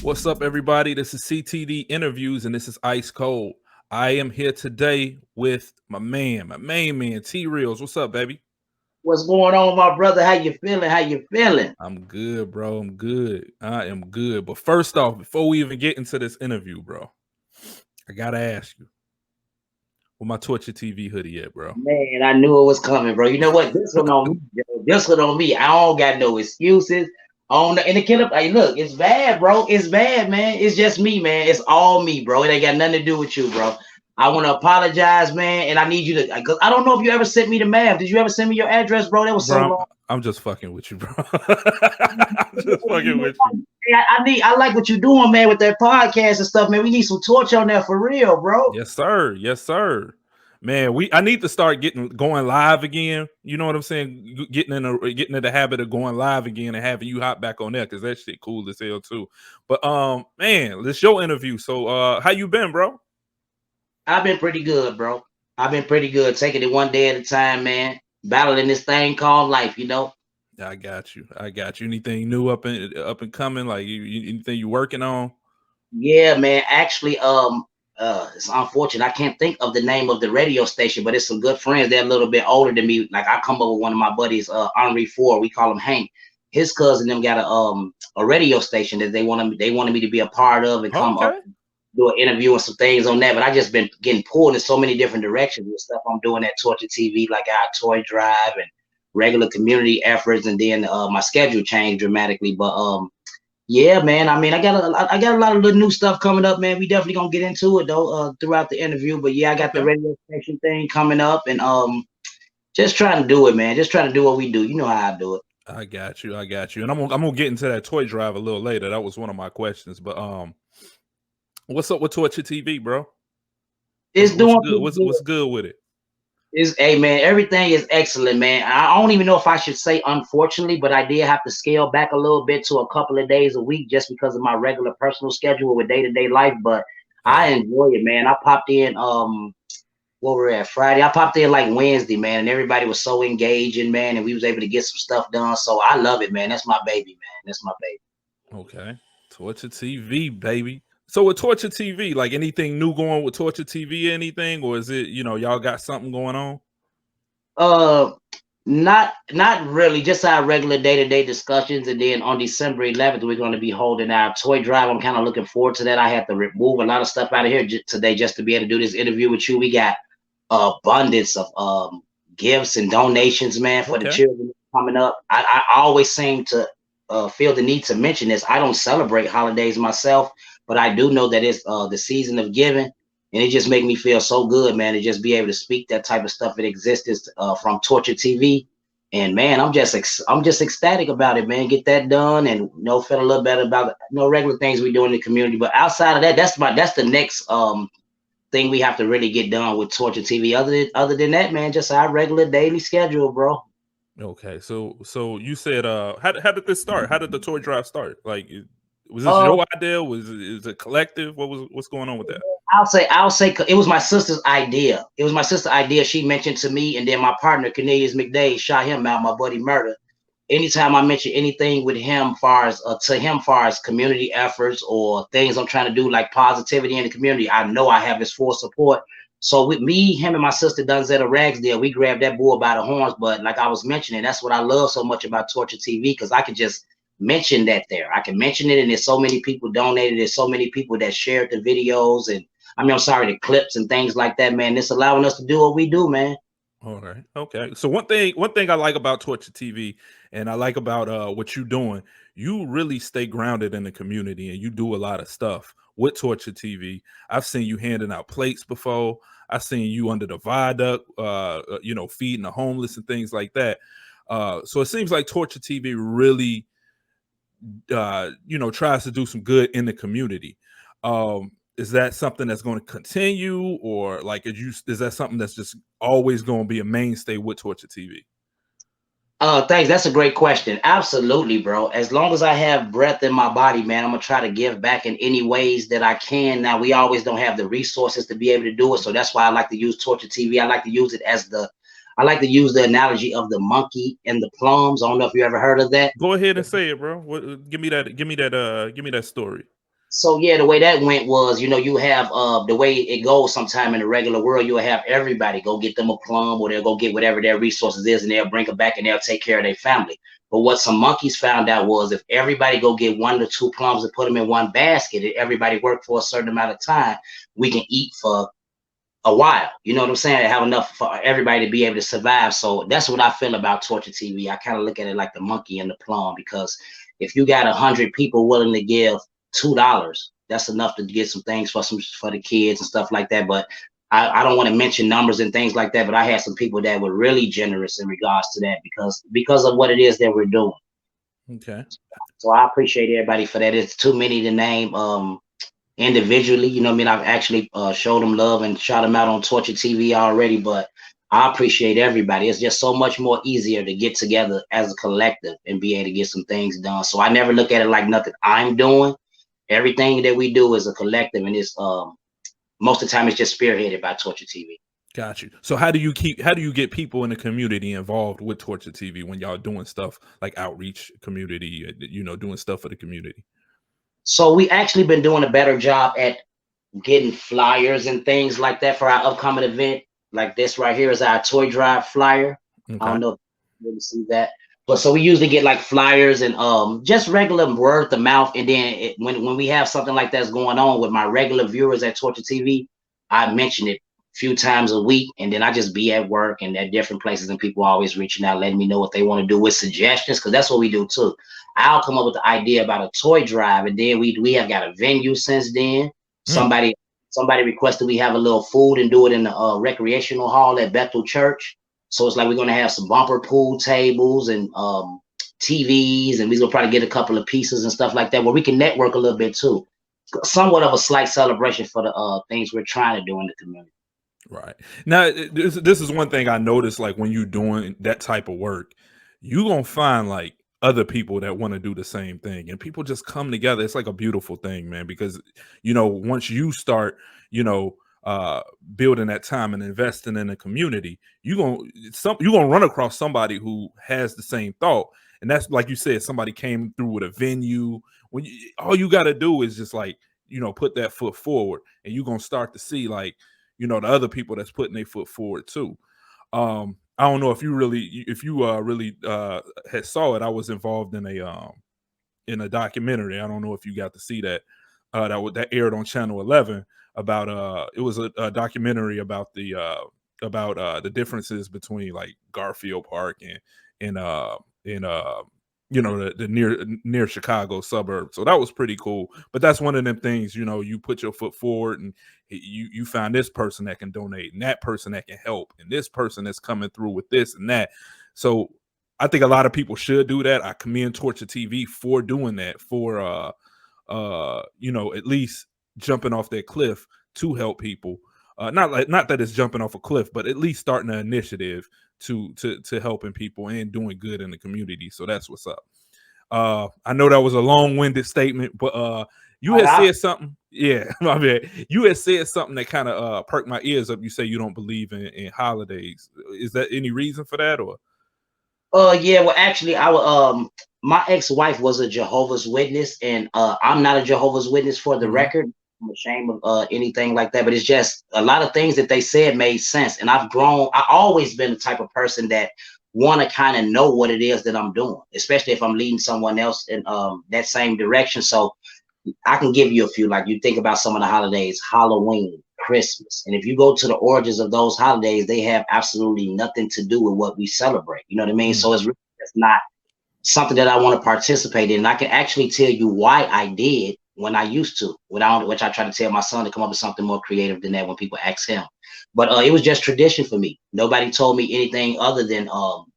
What's up, everybody? This is CTD Interviews, and this is Ice Cold. I am here today with my main man, T Realz. What's up, baby? What's going on, my brother? How you feeling? How you feeling? I'm good, bro. I'm good. I am good. But first off, before we even get into this interview, bro, I gotta ask you, where my Torture TV hoodie at, bro? Man, I knew it was coming, bro. You know what? This one on me, bro. This one on me. I don't got no excuses. On the and the killer, hey, look, it's bad, bro. It's bad, man. It's just me, man. It's all me, bro. It ain't got nothing to do with you, bro. I want to apologize, man, and I need you to. Cause I don't know if you ever sent me the map. Did you ever send me your address, bro? That was so Bro, long. I'm just fucking with you, bro. I'm just fucking with you. I like what you're doing, man, with that podcast and stuff, man. We need some torch on there for real, bro. Yes, sir. Yes, sir. Man, I need to start going live again. You know what I'm saying? Getting in the habit of going live again and having you hop back on there because that shit cool as hell too. But man, this your interview. So how you been, bro? I've been pretty good, bro. I've been pretty good, taking it one day at a time, man. Battling this thing called life, you know. I got you. I got you. Anything new up and coming? Like anything you working on? Yeah, man. Actually, it's unfortunate. I can't think of the name of the radio station, but it's some good friends. They're a little bit older than me. Like I come up with one of my buddies, Henri Ford. We call him Hank. His cousin them got a radio station that they wanted me to be a part of and come up Okay. do an interview and some things on that. But I just been getting pulled in so many different directions with stuff I'm doing at Torture TV, like our toy drive and regular community efforts, and then my schedule changed dramatically. But yeah, man. I mean, I got a lot of little new stuff coming up, man. We definitely gonna get into it though throughout the interview. But yeah, I got the Okay. radio station thing coming up, and just trying to do it, man. Just trying to do what we do. You know how I do it. I got you. I got you. And I'm gonna get into that toy drive a little later. That was one of my questions. But what's up with Torture TV, bro? It's What's doing good? pretty good. What's good with it? Is hey man, everything is excellent, man. I don't even know if I should say unfortunately, but I did have to scale back a little bit to a couple of days a week just because of my regular personal schedule with day-to-day life. But I Yeah. enjoy it, man. I popped in what we're at Friday. I popped in like Wednesday, man, and everybody was so engaging, man, and we was able to get some stuff done. So I love it, man. That's my baby, man. That's my baby. Okay. Torture TV, baby. So with Torture TV, like anything new going with Torture TV or anything, or is it, y'all got something going on? Uh not really, just our regular day-to-day discussions. And then on December 11th, we're going to be holding our toy drive. I'm kind of looking forward to that. I had to remove a lot of stuff out of here today just to be able to do this interview with you. We got abundance of gifts and donations, man, for the Okay. children coming up. I always seem to feel the need to mention this. I don't celebrate holidays myself, but I do know that it's the season of giving, and it just make me feel so good, man, to just be able to speak that type of stuff in existence from Torture TV. And man, I'm just ecstatic about it, man. Get that done, and feel a little better about regular things we do in the community. But outside of that, that's the next thing we have to really get done with Torture TV. Other than that, man, just our regular daily schedule, bro. Okay. So you said how did this start? How did the toy drive start? Like was this Uh, your idea? Is it collective? What's going on with that? I'll say it was my sister's idea. It was my sister's idea. She mentioned to me, and then my partner Cornelius McDade shot him out. My buddy Murder. Anytime I mention anything with him, far as community efforts or things I'm trying to do, like positivity in the community, I know I have his full support. So with me, him and my sister Dunzetta Ragsdale, we grabbed that bull by the horns. But like I was mentioning, that's what I love so much about Torture TV, because I can just mention that there. I can mention it, and there's so many people donated. There's so many people that shared the videos, and I'm sorry, the clips and things like that, man. It's allowing us to do what we do, man. All right. Okay. So one thing I like about Torture TV and I like about what you're doing, you really stay grounded in the community and you do a lot of stuff with Torture TV. I've seen you handing out plates before. I've seen you under the viaduct, feeding the homeless and things like that. So it seems like Torture TV really tries to do some good in the community. Is that something that's going to continue, or like is that something that's just always going to be a mainstay with Torture TV? Thanks. That's a great question. Absolutely, bro. As long as I have breath in my body, man, I'm gonna try to give back in any ways that I can. Now, we always don't have the resources to be able to do it, so that's why I like to use Torture TV. I like to use the analogy of the monkey and the plums. I don't know if you ever heard of that. Go ahead and say it, bro. Give me that. Give me that. Give me that story. So yeah, the way that went was, you have the way it goes sometime in the regular world, you'll have everybody go get them a plum, or they'll go get whatever their resources is, and they'll bring it back and they'll take care of their family. But what some monkeys found out was, if everybody go get 1 to 2 plums and put them in one basket, and everybody work for a certain amount of time, we can eat for a while. You know what I'm saying? Have enough for everybody to be able to survive. So that's what I feel about torture TV. I kind of look at it like the monkey and the plum, because if you got 100 people willing to give $2, that's enough to get some things for the kids and stuff like that. But I don't want to mention numbers and things like that. But I had some people that were really generous in regards to that, because of what it is that we're doing. Okay. So I appreciate everybody for that. It's too many to name. Individually. You know what I mean? I've actually showed them love and shot them out on Torture TV already, but I appreciate everybody. It's just so much more easier to get together as a collective and be able to get some things done. So I never look at it like nothing I'm doing. Everything that we do is a collective, and it's most of the time it's just spearheaded by Torture TV. Got you. So how do you get people in the community involved with Torture TV when y'all doing stuff like outreach community, doing stuff for the community? So we actually been doing a better job at getting flyers and things like that for our upcoming event. Like this right here is our toy drive flyer. I Okay. don't know if you really see that. But so we usually get like flyers and just regular word to mouth. And then when we have something like that's going on with my regular viewers at Torture TV, I mention it a few times a week. And then I just be at work and at different places, and people always reaching out, letting me know what they want to do with suggestions, because that's what we do too. I'll come up with the idea about a toy drive, and then we have got a venue since then. Mm. Somebody requested we have a little food and do it in the recreational hall at Bethel Church. So it's like we're gonna have some bumper pool tables and TVs, and we're gonna probably get a couple of pieces and stuff like that, where we can network a little bit too. Somewhat of a slight celebration for the things we're trying to do in the community. Right. Now, this is one thing I noticed, like when you're doing that type of work, you gonna find like other people that want to do the same thing, and people just come together. It's like a beautiful thing, man, because once you start, you know, uh building that time and investing in the community, you're gonna run across somebody who has the same thought. And that's like you said, somebody came through with a venue. All you gotta do is just like, put that foot forward, and you're gonna start to see like, the other people that's putting their foot forward too. I don't know if you really had saw it. I was involved in a documentary. I don't know if you got to see that. That aired on Channel 11 about it was a documentary about the differences between like Garfield Park and the near Chicago suburb. So that was pretty cool. But that's one of them things, you put your foot forward, and you find this person that can donate, and that person that can help, and this person that's coming through with this and that. So I think a lot of people should do that. I commend Torture TV for doing that, for at least jumping off that cliff to help people. Not that it's jumping off a cliff, but at least starting an initiative to helping people and doing good in the community. So that's what's up. I know that was a long-winded statement, but you had said something. Yeah, my bad. You had said something that kind of perked my ears up. You say you don't believe in holidays. Is that any reason for that, or? Yeah, well, actually, my ex-wife was a Jehovah's Witness, and I'm not a Jehovah's Witness, for the Mhm. record. I'm ashamed of anything like that, but it's just a lot of things that they said made sense. And I always been the type of person that want to kind of know what it is that I'm doing, especially if I'm leading someone else in that same direction. So I can give you a few. Like, you think about some of the holidays: Halloween, Christmas. And if you go to the origins of those holidays, they have absolutely nothing to do with what we celebrate. You know what I mean? Mm. So it's really just not something that I want to participate in. And I can actually tell you why I did when I used to, which I try to tell my son to come up with something more creative than that when people ask him. But it was just tradition for me. Nobody told me anything other than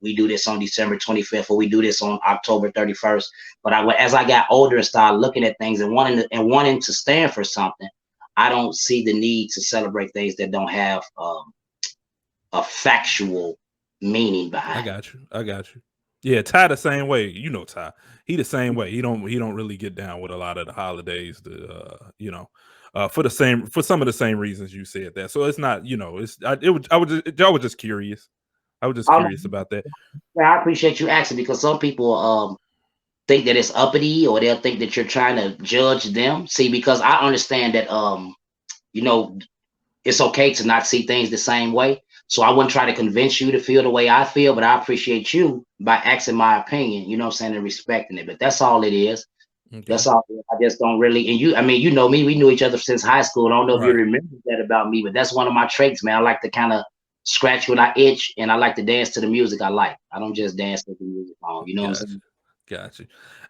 we do this on December 25th, or we do this on October 31st. But as I got older and started looking at things and wanting to stand for something, I don't see the need to celebrate things that don't have a factual meaning I behind it. got you. I got you. Yeah, Ty the same way. Ty. He the same way. He don't really get down with a lot of the holidays. For some of the same reasons you said that. So it's not. It's I was just curious. I was just Um, curious about that. I appreciate you asking, because some people think that it's uppity, or they'll think that you're trying to judge them. See, because I understand that you know, it's okay to not see things the same way. So I wouldn't try to convince you to feel the way I feel, but I appreciate you by asking my opinion, you know what I'm saying, and respecting it. But that's all it is. Okay. That's all. I just don't really, and you, I mean, you know me, we knew each other since high school. I don't know if you Right. remember that about me, but that's one of my traits, man. I like to kind of scratch when I itch, and I like to dance to the music I like. I don't just dance to the music on, you know what I'm Gotcha. saying?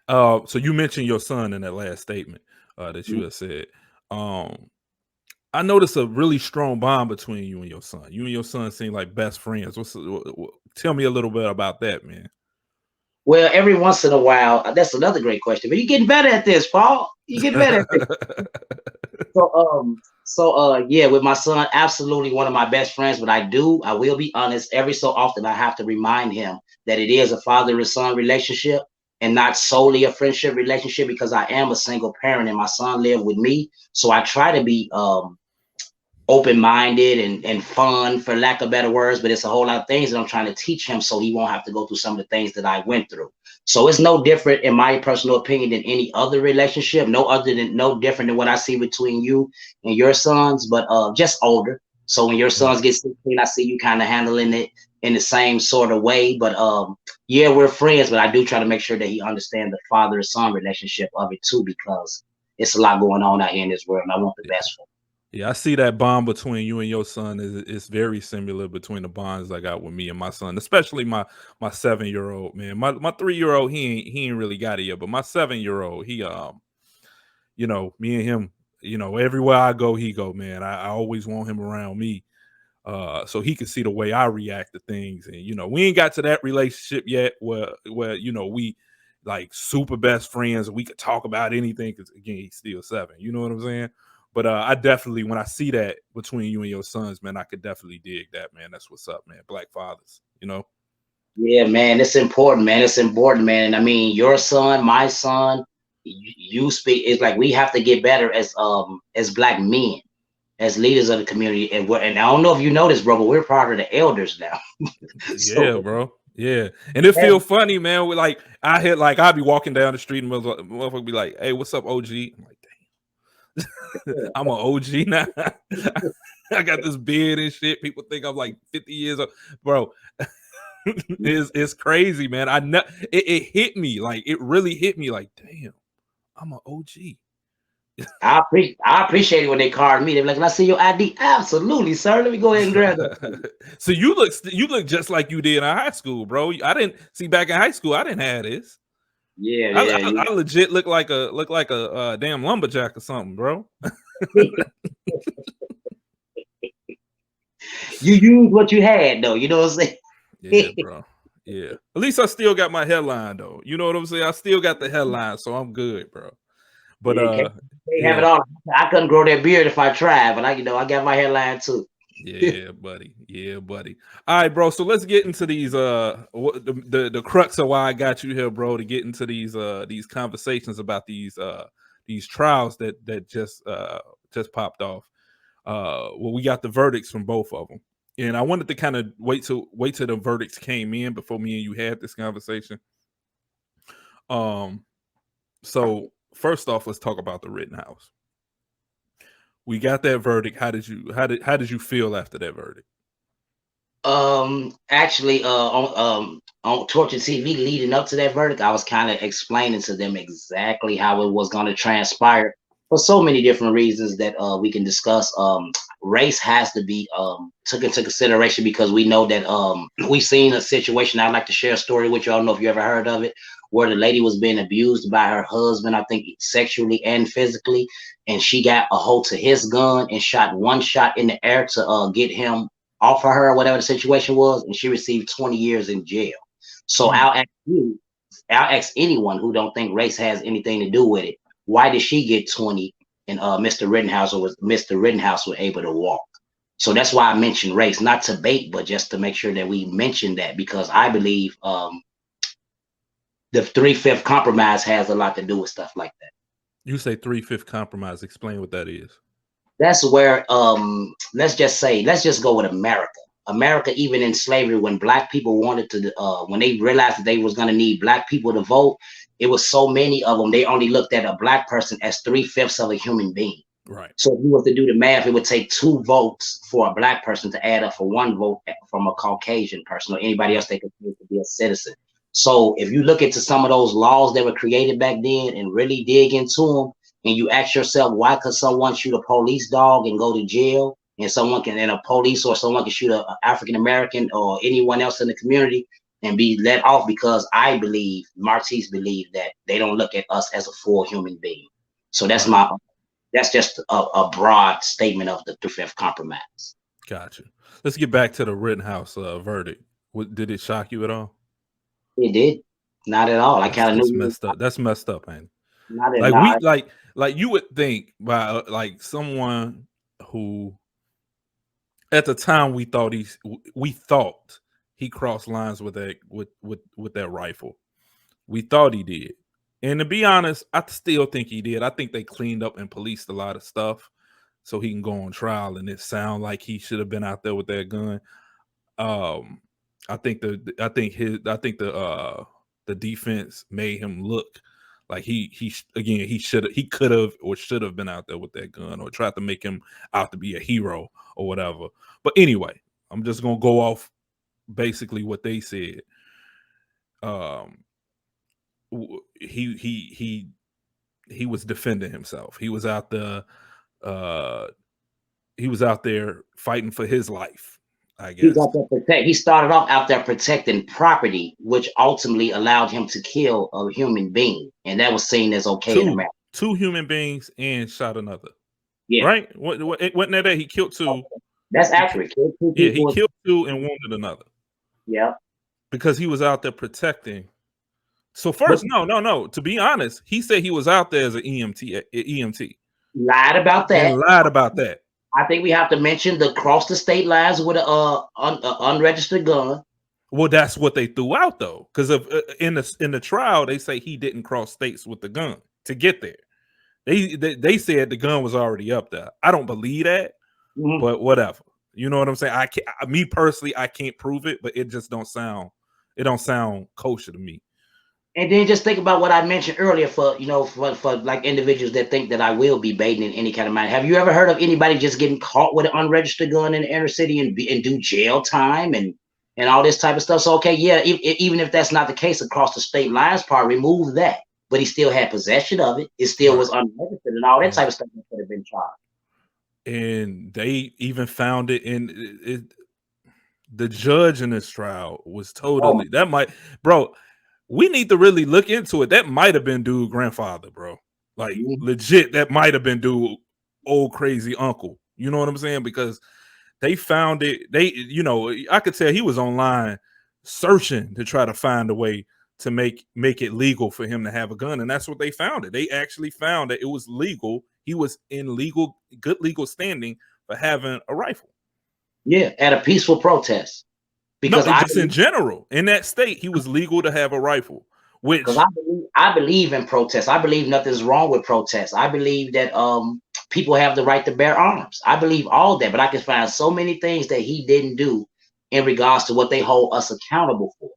Gotcha. So you mentioned your son in that last statement that you had said. Um, I noticed a really strong bond between you and your son. You and your son seem like best friends. Tell me a little bit about that, man. Well, every once in a while, that's another great question. But you're getting better at this, Paul. You get better at this. Yeah, with my son, absolutely one of my best friends. But I will be honest, every so often I have to remind him that it is a father and son relationship and not solely a friendship relationship, because I am a single parent and my son lived with me. So I try to be open-minded and fun, for lack of better words, but it's a whole lot of things that I'm trying to teach him so he won't have to go through some of the things that I went through. So it's no different, in my personal opinion, than any other relationship. No different than what I see between you and your sons, but just older. So when your sons Right. get 16, I see you kind of handling it in the same sort of way. But yeah, we're friends, but I do try to make sure that he understands the father and son relationship of it too, because it's a lot going on out here in this world, and I want the Yeah. best for him. Yeah, I see that bond between you and your son is very similar between the bonds I got with me and my son, especially my 7-year-old, man. My 3-year-old, he ain't really got it yet, but my 7-year-old, me and him, everywhere I go, he go, man. I always want him around me. So he can see the way I react to things. And we ain't got to that relationship yet where we like super best friends and we could talk about anything, because again, he's still 7. You know what I'm saying? But I definitely, when I see that between you and your sons, man, I could definitely dig that, man. That's what's up, man. Black fathers. Yeah, man, it's important, man. It's important, man. And I mean, your son, my son, you speak. It's like we have to get better as black men, as leaders of the community. And I don't know if you know this, bro, but we're part of the elders now. So Yeah, bro. Yeah. And it feel funny, man. We like I hit like I'd be walking down the street and motherfucker be like, "Hey, what's up, OG?" I'm like, I'm an OG now. I got this beard and shit. People think I'm like 50 years old, bro. It's crazy, man. It hit me like it really hit me like, damn, I'm an OG. I appreciate it when they card me. They're like, "Can I see your ID?" Absolutely, sir. Let me go ahead and grab that for you. So you look just like you did in high school, bro. I didn't see back in high school. I didn't have this. Yeah, I, yeah, I, I legit look like a damn lumberjack or something, bro. yeah. You use what you had, though. You know what I'm Yeah, saying? bro. Yeah. At least I still got my headline though. You know what I'm saying? I still got the headline, so I'm good, bro. But Yeah, can't have it yeah. all. I couldn't grow that beard if I tried, but I got my hairline too. Yeah, buddy. Yeah, buddy. All right, bro. So let's get into these the crux of why I got you here, bro, to get into these conversations about these trials that just popped off. Well, we got the verdicts from both of them. And I wanted to kind of wait till the verdicts came in before me and you had this conversation. Um so first off, let's talk about the Rittenhouse. We got that verdict. How did you feel after that verdict? Actually, on Torture TV, leading up to that verdict, I was kind of explaining to them exactly how it was going to transpire for so many different reasons that we can discuss. Race has to be took into consideration, because we know that we've seen a situation. I'd like to share a story with you. I don't know if you ever heard of it, where the lady was being abused by her husband, I think sexually and physically, and she got a hold to his gun and shot one shot in the air to get him off of her, whatever the situation was, and she received 20 years in jail. So Mm, I'll ask anyone who don't think race has anything to do with it, why did she get 20 and Mr. Rittenhouse was able to walk? So that's why I mentioned race, not to bait, but just to make sure that we mention that, because I believe the 3/5 compromise has a lot to do with stuff like that. you say 3/5 compromise. Explain what that is. That's where let's just go with America, even in slavery, when black people wanted to when they realized that they was going to need black people to vote, it was so many of them. They only looked at a black person as 3/5 of a human being. Right. So if you were to do the math, it would take 2 votes for a black person to add up for 1 vote from a Caucasian person or anybody else they consider to be a citizen. So if you look into some of those laws that were created back then and really dig into them, and you ask yourself, why could someone shoot a police dog and go to jail, and a police or someone can shoot a African American or anyone else in the community and be let off? Because I believe, Martise believe, that they don't look at us as a full human being. So that's Right. that's just a broad statement of the 3/5 compromise. Gotcha. Let's get back to the Rittenhouse verdict. Did it shock you at all? It did. Not at all. I kind of That's knew. messed up. That's messed up, man. Not at Like not. you would think by like someone who at the time we thought he crossed lines with that rifle. We thought he did. And to be honest, I still think he did. I think they cleaned up and policed a lot of stuff so he can go on trial and it sound like he should have been out there with that gun. I think the defense made him look like he could have or should have been out there with that gun or tried to make him out to be a hero or whatever. But anyway, I'm just gonna go off basically what they said. He was defending himself. He was out there fighting for his life, I He guess. got that protect. He started off out there protecting property, which ultimately allowed him to kill a human being, and that was seen as okay in America. Two human beings and shot another. Yeah, Right? Wasn't that he killed two? that's accurate. Killed 2 He people. killed two and wounded another Yeah, because he was out there protecting. So but first, no. To be honest, he said he was out there as an EMT. lied about that. And lied about that. I think we have to mention the cross the state lines with a unregistered gun. Well, that's what they threw out though, because in the trial they say he didn't cross states with the gun to get there. They said the gun was already up there. I don't believe that, but whatever. You know what I'm saying? Me personally, I can't prove it, but it just don't sound kosher to me. And then just think about what I mentioned earlier for like individuals that think that I will be baiting in any kind of manner. Have you ever heard of anybody just getting caught with an unregistered gun in the inner city and do jail time and all this type of stuff? So okay, yeah, even if that's not the case across the state lines part, remove that. But he still had possession of it. It still was unregistered and all that type of stuff that could have been charged. And they even found it in it. The judge in this trial was totally we need to really look into it. That might have been dude grandfather, bro. Like legit, that might have been dude old crazy uncle. You know what I'm saying? Because they found it. I could tell he was online searching to try to find a way to make it legal for him to have a gun, and that's what they found. They actually found that it was legal. He was in good legal standing for having a rifle. Yeah, at a peaceful protest. Because in general, in that state, he was legal to have a rifle. Because I believe in protests. I believe nothing's wrong with protests. I believe that people have the right to bear arms. I believe all that, but I can find so many things that he didn't do in regards to what they hold us accountable for.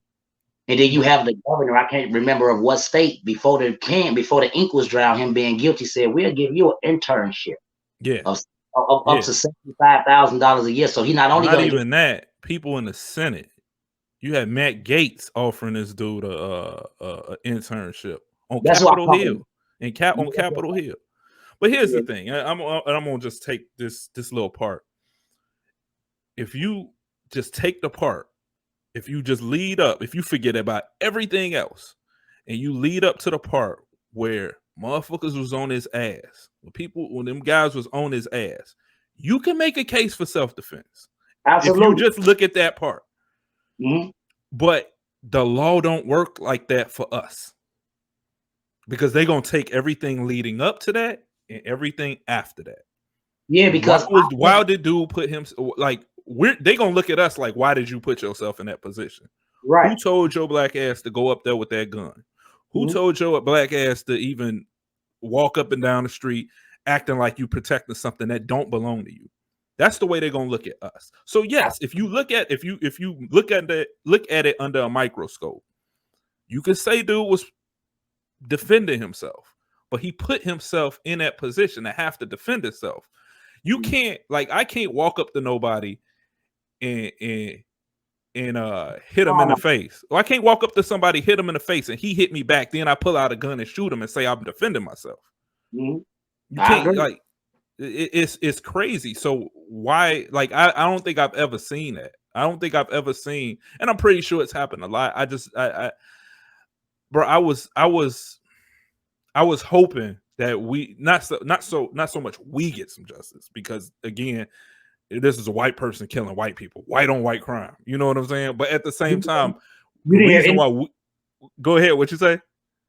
And then you have the governor, I can't remember of what state, before the ink was dry on him being guilty, said, we'll give you an internship. Yeah. Up to $75,000 a year. So he not only not even that. People in the Senate, you had Matt Gaetz offering this dude a internship on Capitol Hill on Capitol Hill. But here's the thing, I'm gonna just take this little part. If you just take the part, if you just lead up, if you forget about everything else, and you lead up to the part where motherfuckers was on his ass, when them guys was on his ass, you can make a case for self-defense. Absolutely. If you just look at that part. But the law don't work like that for us, because they're gonna take everything leading up to that and everything after that. Yeah, because why did dude put him like they gonna look at us like, why did you put yourself in that position? Right. Who told your black ass to go up there with that gun? Who told your black ass to even walk up and down the street acting like you protecting something that don't belong to you? That's the way they're gonna look at us. So yes, if you look at it under a microscope, you can say dude was defending himself, but he put himself in that position to have to defend himself. You can't, like, I can't walk up to nobody and hit him in the face. Or I can't walk up to somebody, hit him in the face, and he hit me back. Then I pull out a gun and shoot him and say I'm defending myself. You can't, like, it's crazy. So why, like, I don't think I've ever seen that. I don't think I've ever seen, and I'm pretty sure it's happened a lot. Bro, I was hoping that we not so much we get some justice, because again, this is a white person killing white people, white on white crime. You know what I'm saying? But at the same time, the reason why go ahead, what you say?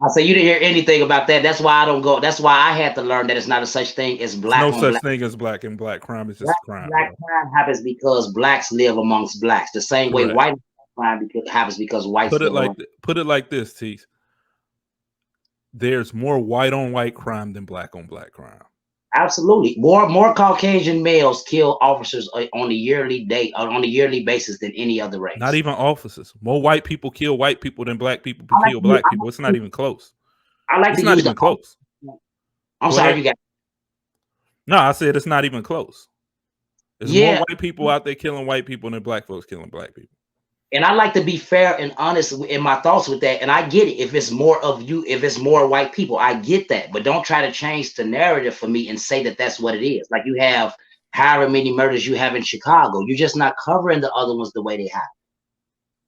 I say you didn't hear anything about that. That's why I don't go. That's why I had to learn that it's not a such thing as black. There's no such thing as black and black crime. It's just crime. Black crime happens because blacks live amongst blacks. The same way white crime happens because whites put it live like this, Teeth. There's more white on white crime than black on black crime. Absolutely, more Caucasian males kill officers on a yearly basis than any other race. Not even officers. More white people kill white people than black people kill black people. It's not even close. It's not even close. I'm sorry, you got. No, I said it's not even close. There's more white people out there killing white people than black folks killing black people. And I like to be fair and honest in my thoughts with that. And I get it. If it's more of you, if it's more white people, I get that. But don't try to change the narrative for me and say that that's what it is. Like, you have however many murders you have in Chicago. You're just not covering the other ones the way they happen.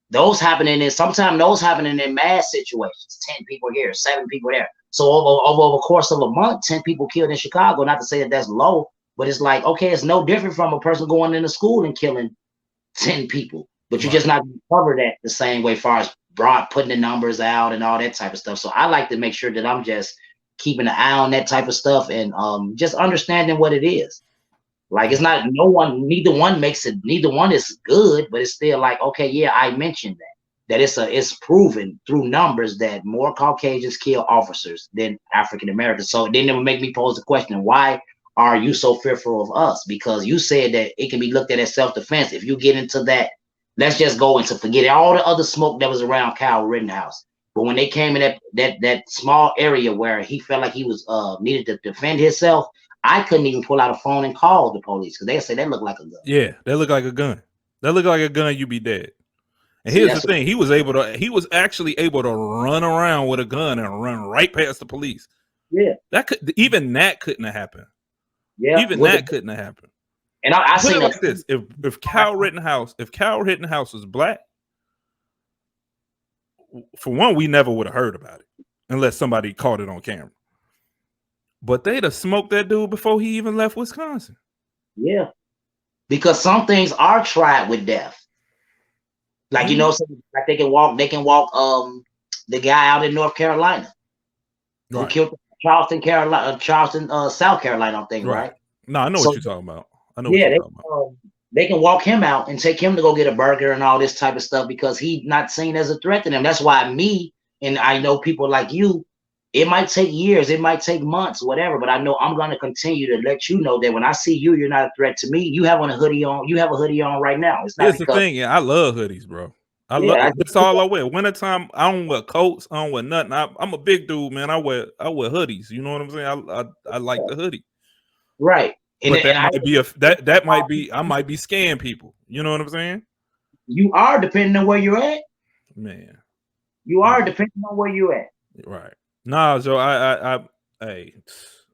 Those happening in, sometimes those happening in mass situations. 10 people here, 7 people there. So over the course of a month, 10 people killed in Chicago. Not to say that that's low, but it's like, okay, it's no different from a person going into school and killing 10 people. But you're just not going to cover that the same way, as far as putting the numbers out and all that type of stuff. So I like to make sure that I'm just keeping an eye on that type of stuff and just understanding what it is. Like, it's not, neither one is good, but it's still like, okay, yeah, I mentioned that it's proven through numbers that more Caucasians kill officers than African Americans. So then it would make me pose the question, why are you so fearful of us? Because you said that it can be looked at as self-defense. If you get into that, let's just go into forget all the other smoke that was around Kyle Rittenhouse. But when they came in that small area where he felt like he was needed to defend himself, I couldn't even pull out a phone and call the police because they say that looked like a gun. Yeah, that looked like a gun. That looked like a gun. You be dead. And here's the thing: he was actually able to run around with a gun and run right past the police. Yeah, that couldn't have happened. Yeah, even that couldn't have happened. And I say like this: if Kyle Rittenhouse was black, for one, we never would have heard about it unless somebody caught it on camera. But they'd have smoked that dude before he even left Wisconsin. Yeah, because some things are tried with death. Like, you know, like they can walk the guy out in North Carolina who killed Charleston, South Carolina, I think, right? No, I know what you're talking about. I know what you're talking about. They can walk him out and take him to go get a burger and all this type of stuff because he's not seen as a threat to them. That's why and I know people like you, it might take years, it might take months, whatever, but I know I'm going to continue to let you know that when I see you, you're not a threat to me. You have a hoodie on right now. It's not. Here's the thing, I love hoodies, bro. That's all I wear. Wintertime, I don't wear coats, I don't wear nothing. I'm a big dude, man. I wear hoodies. You know what I'm saying? I like the hoodie. Right. But I might be scaring people. You know what I'm saying? You are, depending on where you're at. Man. You are, depending on where you're at. Right. Nah, Joe,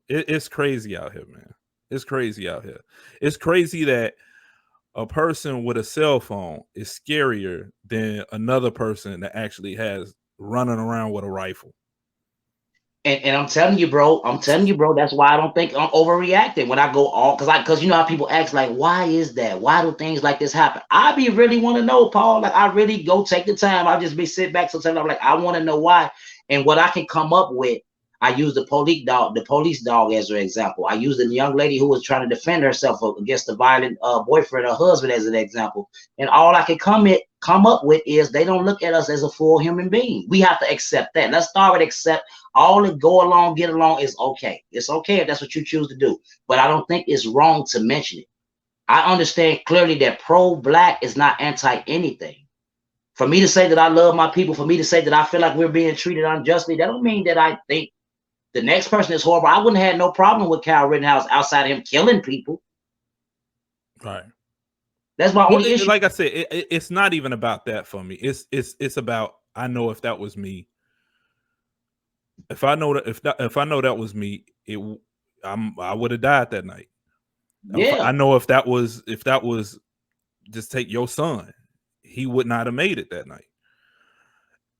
it's crazy out here, man. It's crazy out here. It's crazy that a person with a cell phone is scarier than another person that actually has running around with a rifle. And I'm telling you, bro, that's why I don't think I'm overreacting when I go all because you know how people ask, like, why is that? Why do things like this happen? I really want to know, Paul. Like, I really go take the time. I'll just be sit back sometimes. I'm like, I want to know why. And what I can come up with, I use the police dog as an example. I use the young lady who was trying to defend herself against the violent boyfriend or husband as an example. And all I can come up with is they don't look at us as a full human being. We have to accept that. Let's start with accept all and go along, get along is okay. It's okay if that's what you choose to do. But I don't think it's wrong to mention it. I understand clearly that pro-black is not anti-anything. For me to say that I love my people, for me to say that I feel like we're being treated unjustly, that don't mean that I think the next person is horrible. I wouldn't have had no problem with Kyle Rittenhouse outside of him killing people. Right. That's my Well, only issue. like I said, it's not even about that for me. It's about, I know if that was me, if I know that if I know that was me, I would have died that night. Yeah. I know if that was just take your son, he would not have made it that night.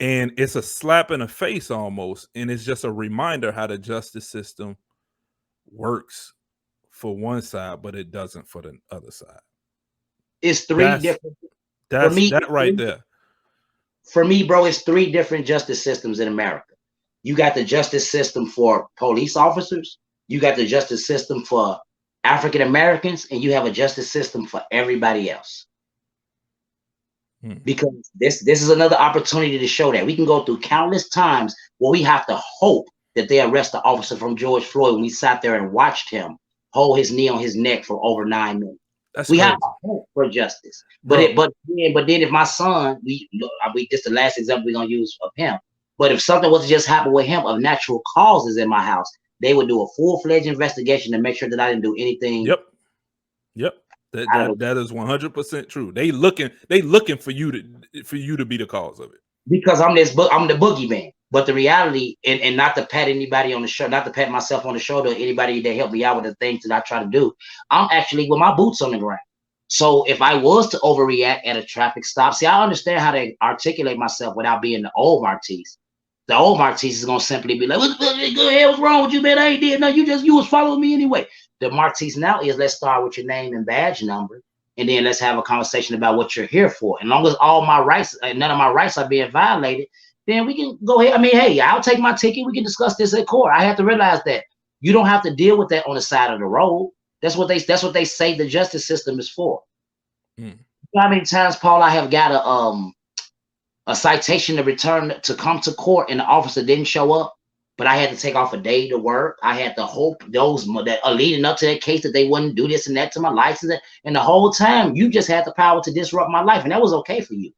And it's a slap in the face almost, and it's just a reminder how the justice system works for one side, but it doesn't for the other side. It's three That's different for me. that right there. For me, bro, it's three different justice systems in America. You got the justice system for police officers, you got the justice system for African Americans, and you have a justice system for everybody else. Because this is another opportunity to show that we can go through countless times where we have to hope that they arrest the officer from George Floyd when we sat there and watched him hold his knee on his neck for over 9 minutes. That's we crazy. have to hope for justice. Bro. But then if my son, we just the last example we're gonna use of him. But if something was to just happen with him of natural causes in my house, they would do a full-fledged investigation to make sure that I didn't do anything. Yep. That is 100% true. They looking for you to be the cause of it. Because I'm the boogeyman. But the reality, and not to pat anybody on the shoulder, not to pat myself on the shoulder, anybody that helped me out with the things that I try to do, I'm actually with my boots on the ground. So if I was to overreact at a traffic stop, see, I understand how to articulate myself without being the old Martise. The old Martise is gonna simply be like, what's wrong with you, man? I ain't did nothing. You was following me anyway. The Martise now is, let's start with your name and badge number, and then let's have a conversation about what you're here for. As long as all my rights, none of my rights are being violated, then we can go ahead. I mean, hey, I'll take my ticket. We can discuss this at court. I have to realize that you don't have to deal with that on the side of the road. That's what they say the justice system is for. You know how many times, Paul, I have got a citation to return to come to court and the officer didn't show up, but I had to take off a day to work. I had to hope those that are leading up to that case that they wouldn't do this and that to my license. And the whole time you just had the power to disrupt my life. And that was okay for you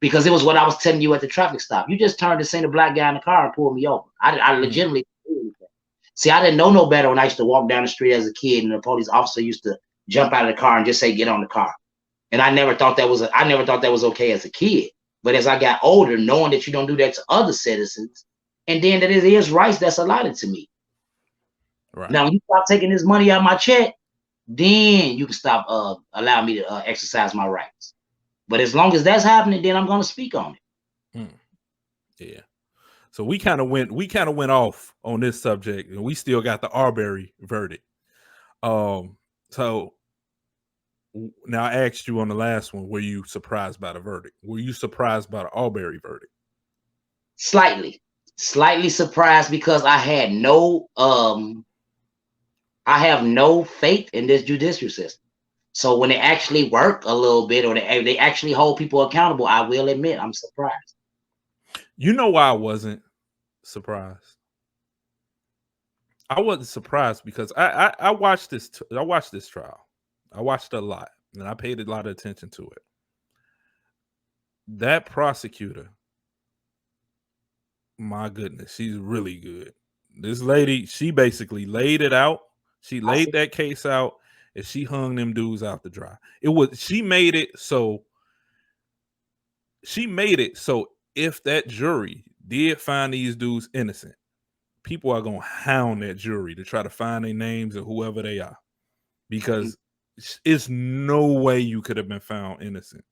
because it was what I was telling you at the traffic stop. You just turned to see the black guy in the car and pulled me over. I legitimately see, I didn't know no better when I used to walk down the street as a kid and the police officer used to jump out of the car and just say, get on the car. And I never thought that was okay as a kid. But as I got older, knowing that you don't do that to other citizens, and then that it is rights that's allotted to me. Right. Now, when you stop taking this money out of my check, then you can stop allowing me to exercise my rights. But as long as that's happening, then I'm going to speak on it. Yeah. So we kind of went off on this subject, and we still got the Arbery verdict. So now I asked you on the last one, were you surprised by the verdict? Were you surprised by the Arbery verdict? Slightly surprised because I had no I have no faith in this judicial system. So when they actually work a little bit or they actually hold people accountable, I will admit I'm surprised. You know why I wasn't surprised? I wasn't surprised because I watched this trial. I watched it a lot and I paid a lot of attention to it. That prosecutor, my goodness, she's really good. This lady, she basically laid it out. She laid that case out and she hung them dudes out to dry. She made it so if that jury did find these dudes innocent, people are going to hound that jury to try to find their names and whoever they are, because it's no way you could have been found innocent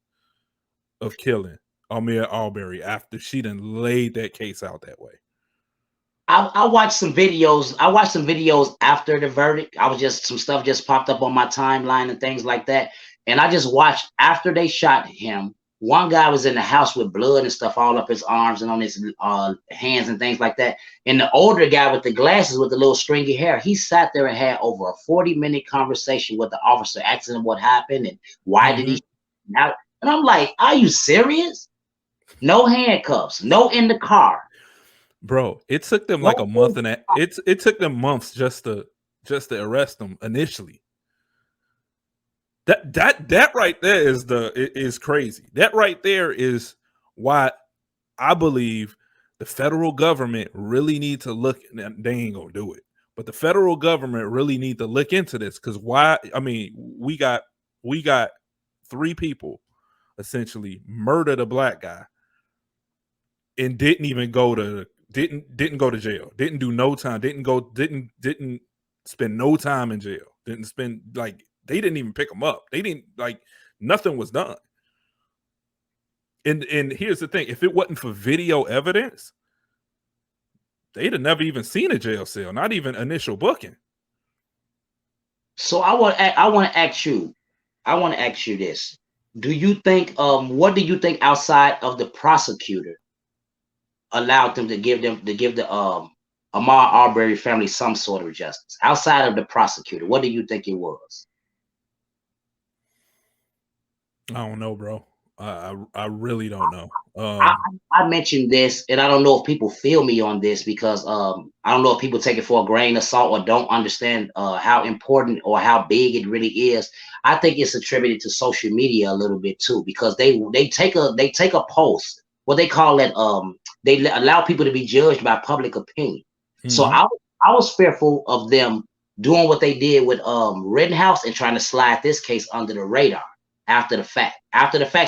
of killing Ahmaud Arbery after she done laid that case out that way. I watched some videos. I watched some videos after the verdict. Some stuff just popped up on my timeline and things like that. And I just watched after they shot him. One guy was in the house with blood and stuff all up his arms and on his hands and things like that. And the older guy with the glasses with the little stringy hair, he sat there and had over a 40-minute conversation with the officer, asking him what happened and why did he out. And I'm like, are you serious? No handcuffs, no in the car. Bro, it took them like a month and it took them months just to arrest them initially. That right there is crazy. That right there is why I believe the federal government really need to look. They ain't gonna do it, but the federal government really need to look into this. Because why? I mean, we got 3 people essentially murdered a black guy and didn't go to jail, didn't do no time, didn't spend no time in jail, didn't spend, like, they didn't even pick him up, they didn't, like, nothing was done. And here's the thing, if it wasn't for video evidence, they'd have never even seen a jail cell, not even initial booking. So I want to ask you this. Do you think what do you think outside of the prosecutor allowed them to give the Ahmaud Arbery family some sort of justice? Outside of the prosecutor, what do you think it was? I don't know, bro. I really don't know. I mentioned this, and I don't know if people feel me on this because I don't know if people take it for a grain of salt or don't understand how important or how big it really is. I think it's attributed to social media a little bit too, because they take a post, what they call it, they allow people to be judged by public opinion. So I was fearful of them doing what they did with Rittenhouse and trying to slide this case under the radar after the fact.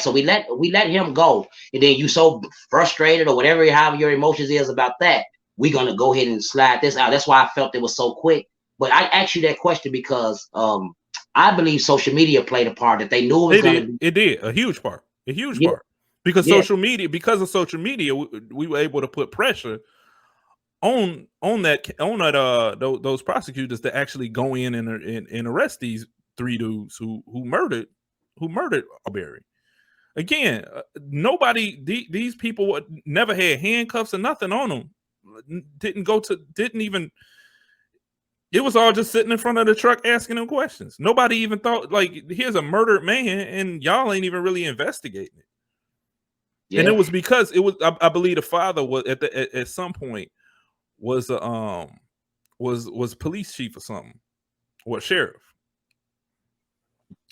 So we let him go, and then you so frustrated or whatever, however your emotions is about that, we're gonna go ahead and slide this out. That's why I felt it was so quick. But I asked you that question because I believe social media played a part, that they knew it was gonna be. It did a huge part, Yeah, because yeah, because of social media, we were able to put pressure on those prosecutors to actually go in and arrest these 3 dudes who murdered Arbery. Again, these people never had handcuffs or nothing on them. Didn't even. It was all just sitting in front of the truck asking them questions. Nobody even thought, like, here's a murdered man, and y'all ain't even really investigating it. yeah. And it was because it was. I believe the father was at some point was was police chief or something, or sheriff.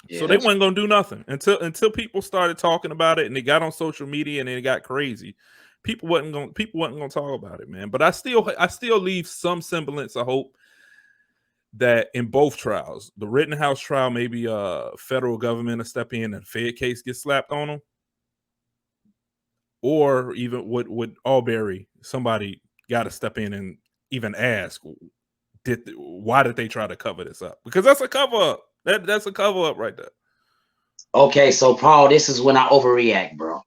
Yeah, So they wasn't gonna do nothing until people started talking about it, and they got on social media, and it got crazy. People wasn't gonna talk about it, man. But I still leave some semblance of hope that in both trials, the Rittenhouse trial, maybe federal government will step in and Fed case gets slapped on them, or even with Arbery, somebody got to step in and even ask, why did they try to cover this up? Because that's a cover up. That's a cover up right there. Okay, so Paul, this is when I overreact, bro.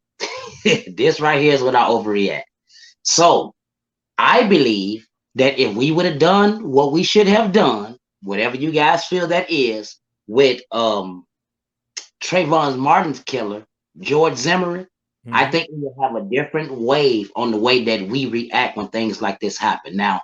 This right here is when I overreact. So I believe that if we would have done what we should have done, whatever you guys feel that is, with Trayvon Martin's killer, George Zimmerman, I think we will have a different wave on the way that we react when things like this happen. Now,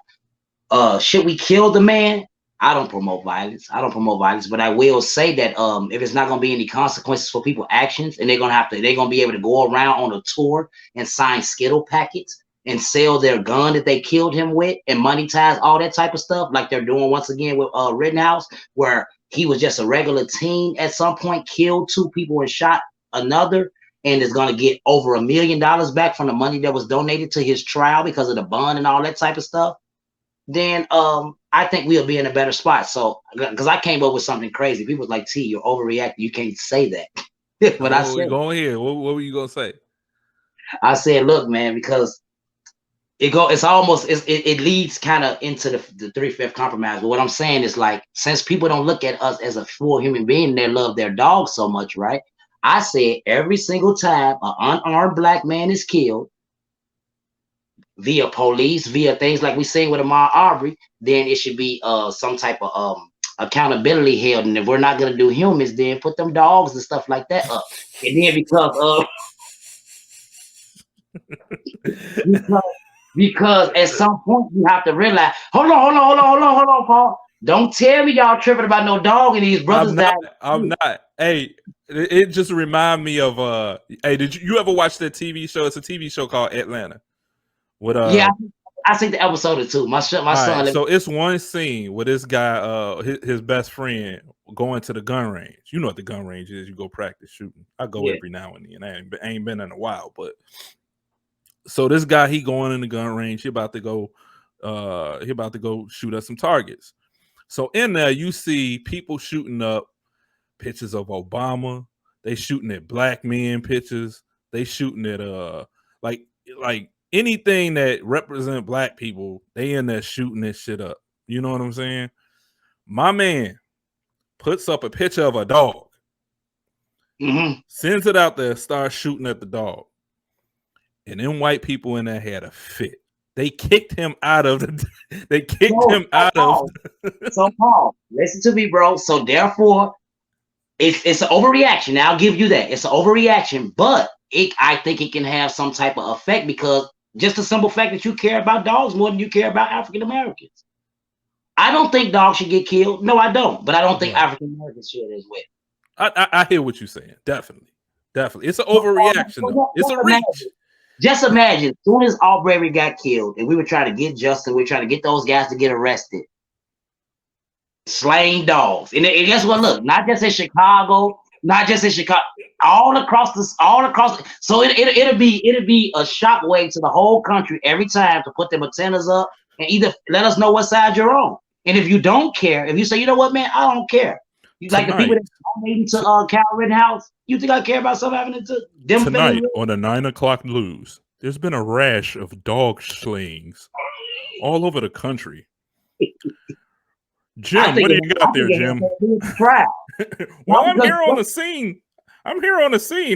should we kill the man? I don't promote violence. But I will say that if it's not gonna be any consequences for people's actions, and they're gonna be able to go around on a tour and sign Skittle packets and sell their gun that they killed him with and monetize all that type of stuff, like they're doing once again with Rittenhouse, where he was just a regular teen at some point, killed 2 people and shot another, and is gonna get over $1 million back from the money that was donated to his trial because of the bond and all that type of stuff. Then I think we'll be in a better spot. So, because I came up with something crazy, people was like, "T, you're overreacting. You can't say that." But I said, "Go ahead. What were you gonna say?" I said, "Look, man, because it leads kind of into the 3/5 compromise." But what I'm saying is, like, since people don't look at us as a full human being, they love their dog so much, right? I said every single time an unarmed black man is killed via police, via things like we seen with Ahmaud Arbery, then it should be some type of accountability held. And if we're not gonna do humans, then put them dogs and stuff like that up. And then because at some point you have to realize, hold on, Paul. Don't tell me y'all tripping about no dog and these brothers I'm not. Hey, it just remind me of hey, did you ever watch that TV show? It's a TV show called Atlanta. With Yeah, I seen the episode or 2. My son. Right, so it's one scene where this guy, his best friend, going to the gun range. You know what the gun range is? You go practice shooting. I go every now and then. I ain't been in a while, but So this guy, he going in the gun range. He about to go shoot at some targets. So in there, you see people shooting up pictures of Obama. They shooting at black men pictures. They shooting at like like anything that represent black people. They in there shooting this shit up. You know what I'm saying? My man puts up a picture of a dog, sends it out there, starts shooting at the dog, and then white people in there had a fit. They kicked him out of the. They kicked him out of. So Paul, listen to me, bro. So therefore, it's an overreaction. Now I'll give you that. It's an overreaction, but I think it can have some type of effect because just the simple fact that you care about dogs more than you care about African Americans. I don't think dogs should get killed. No, I don't. But I don't think African Americans should as well. I hear what you're saying. Definitely. It's an overreaction, though. It's a reach. Just imagine, as soon as Aubrey got killed, and we were trying to get Justin, we were trying to get those guys to get arrested. Slaying dogs, and guess what? Look, not just in Chicago, all across. So it'll be a shockwave to the whole country every time to put them antennas up and either let us know what side you're on. And if you don't care, if you say, you know what, man, I don't care. You like the people that donated to Cal Rittenhouse. You think I care about something happening to them tonight on the 9 o'clock news? There's been a rash of dog slayings all over the country. Jim, what do you got there, Jim? Well, I'm here on the scene.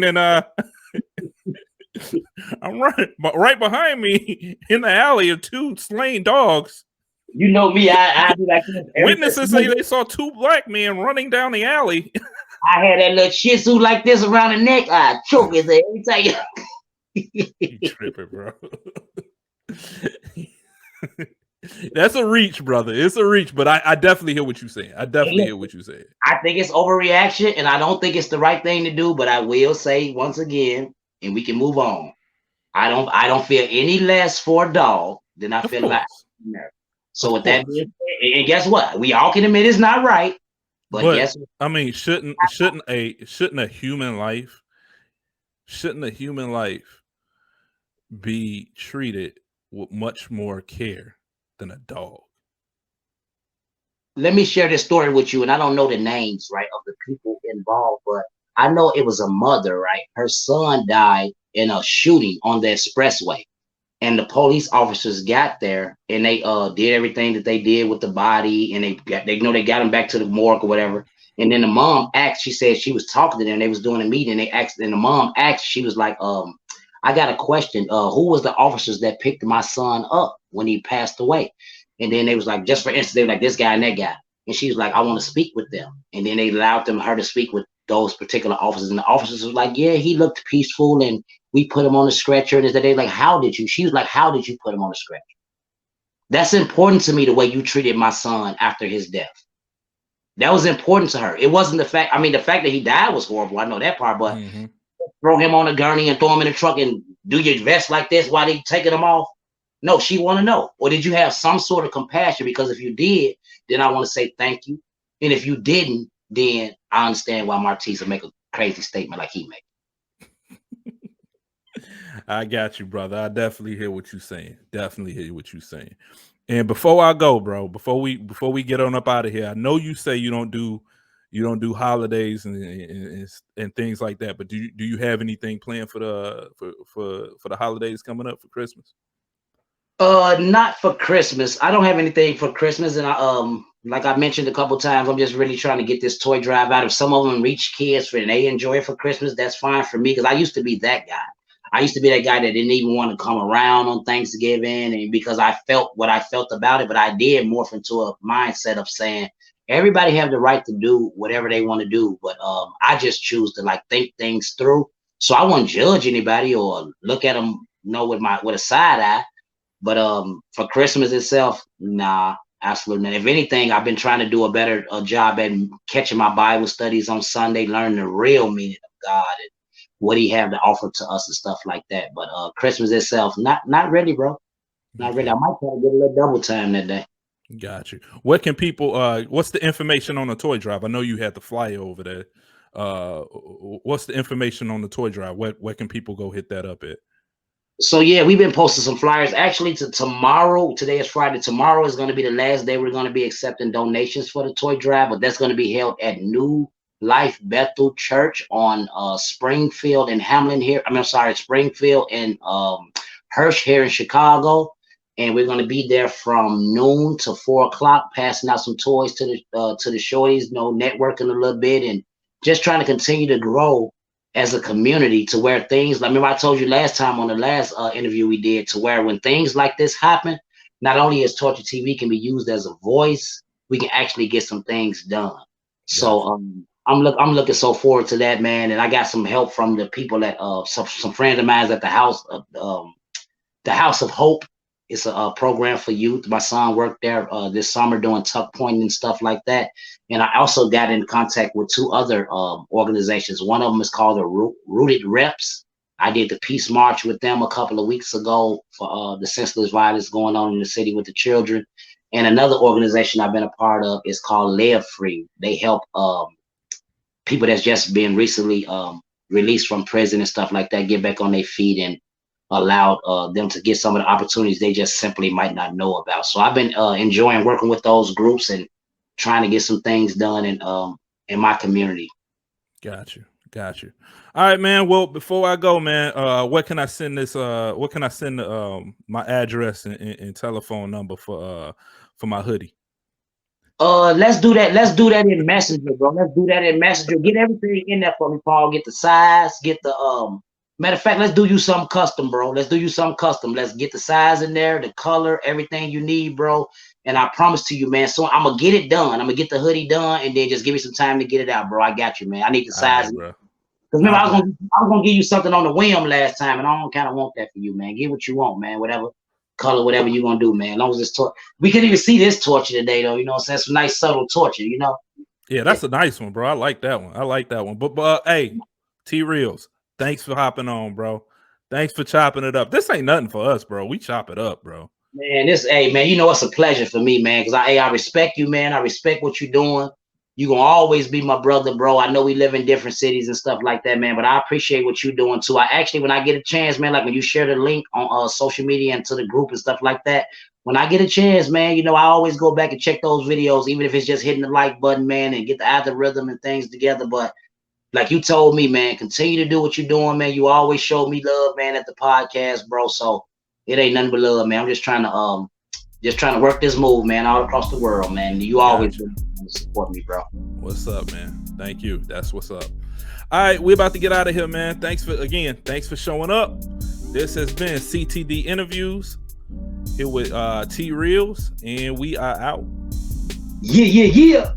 And I'm right behind me in the alley are 2 slain dogs. You know me, I do like this. Witnesses say they saw 2 black men running down the alley. I had that little shih tzu like this around the neck. I choke his head every time. You tripping, bro. That's a reach, brother. It's a reach, but I definitely hear what you're saying. I think it's overreaction, and I don't think it's the right thing to do. But I will say once again, and we can move on. I don't feel any less for a dog than I feel like America. So with that being said, and guess what? We all can admit it's not right. But guess what? I mean, shouldn't a human life be treated with much more care than a dog? Let me share this story with you, and I don't know the names, right, of the people involved, but I know it was a mother, right? Her son died in a shooting on the expressway, and the police officers got there, and they did everything that they did with the body, and they got him back to the morgue or whatever. And then the mom asked, she said she was talking to them, they was doing a meeting, they asked, and the mom asked, she was like, I got a question. Who was the officers that picked my son up when he passed away? And then they was like, just for instance, they were like this guy and that guy. And she was like, I want to speak with them. And then they allowed her to speak with those particular officers. And the officers was like, yeah, he looked peaceful. And we put him on a stretcher. And they like, how did you? She was like, how did you put him on a stretcher? That's important to me, the way you treated my son after his death. That was important to her. It wasn't the fact, the fact that he died was horrible. I know that part, but throw him on a gurney and throw him in the truck and do your vest like this while they taking him off. No, she want to know. Or did you have some sort of compassion? Because if you did, then I want to say thank you. And if you didn't, then I understand why Martisa make a crazy statement like he made. I got you, brother. I definitely hear what you're saying. And before I go, bro, before we get on up out of here, I know you say you don't do holidays and things like that, but do you have anything planned for the holidays coming up for Christmas? Not for Christmas. I don't have anything for Christmas, and like I mentioned a couple times, I'm just really trying to get this toy drive out. If some of them reach kids and they enjoy it for Christmas, that's fine for me, because I used to be that guy. I used to be that guy that didn't even want to come around on Thanksgiving, and because I felt what I felt about it, but I did morph into a mindset of saying everybody have the right to do whatever they want to do, but I just choose to like think things through. So I won't judge anybody or look at them, with a side eye. But for Christmas itself, nah, absolutely not. If anything, I've been trying to do a better job at catching my Bible studies on Sunday, learning the real meaning of God and what He have to offer to us and stuff like that. But Christmas itself, not really, bro. Not really. I might try to get a little double time that day. Got you. What can people? What's the information on the toy drive? I know you had the flyer over there. What's the information on the toy drive? Where can people go hit that up at? So yeah, we've been posting some flyers. Actually, to tomorrow. Today is Friday. Tomorrow is going to be the last day we're going to be accepting donations for the toy drive. But that's going to be held at New Life Bethel Church on Springfield and Hamlin here. I'm sorry, Springfield and Hirsch here in Chicago. And we're going to be there from noon to 4 o'clock, passing out some toys to the shorties. You know, networking a little bit and just trying to continue to grow as a community to where things like, remember I told you last time on the last interview we did, to where when things like this happen, not only is Torture TV can be used as a voice, we can actually get some things done. So Gotcha. I'm looking so forward to that, man. And I got some help from the people at some friends of mine at the House of Hope. It's a program for youth. My son worked there this summer doing tuck pointing and stuff like that. And I also got in contact with two other organizations. One of them is called the Rooted Reps. I did the peace march with them a couple of weeks ago for the senseless violence going on in the city with the children. And another organization I've been a part of is called Live Free. They help people that's just been recently released from prison and stuff like that get back on their feet and allowed them to get some of the opportunities they just simply might not know about. So I've been enjoying working with those groups and trying to get some things done in my community. Got you. Got you. All right, man. Well, before I go, man, what can I send this? What can I send my address and telephone number for my hoodie? Let's do that. Let's do that in Messenger, bro. Let's do that in Messenger. Get everything in there for me, Paul. Get the size, get the matter of fact, let's do you some custom, bro. Let's do you some custom. Let's get the size in there, the color, everything you need, bro. And I promise to you, man, so I'm gonna get it done. I'm gonna get the hoodie done and then just give me some time to get it out, bro. I got you, man. I need the size. Right, bro. Because remember, I was gonna give you something on the whim last time, and I don't kind of want that for you, man. Get what you want, man. Whatever color, whatever you're gonna do, man. As long as it's torture. We couldn't even see this torture today, though. You know what I'm saying? Some nice subtle torture, you know. Yeah, that's a nice one, bro. I like that one. I like that one. But hey, T Realz, thanks for hopping on, bro. Thanks for chopping it up. This ain't nothing for us, bro. We chop it up, bro. Man, hey, man, you know it's a pleasure for me, man, because I respect you, man. I respect what you're doing. You're gonna always be my brother, bro. I know we live in different cities and stuff like that, man, but I appreciate what you're doing too. I actually, when I get a chance, man, like when you share the link on social media and to the group and stuff like that, when I get a chance, man, you know, I always go back and check those videos, even if it's just hitting the like button, man, and get the algorithm and things together. But like you told me, man, continue to do what you're doing, man. You always showed me love, man, at the podcast, bro. So it ain't nothing but love, man. I'm just trying to work this move, man, all across the world, man. You always support me, bro. What's up, man? Thank you. That's what's up. All right, we're about to get out of here, man. Thanks for showing up. This has been CTD Interviews here with T Realz, and we are out. Yeah.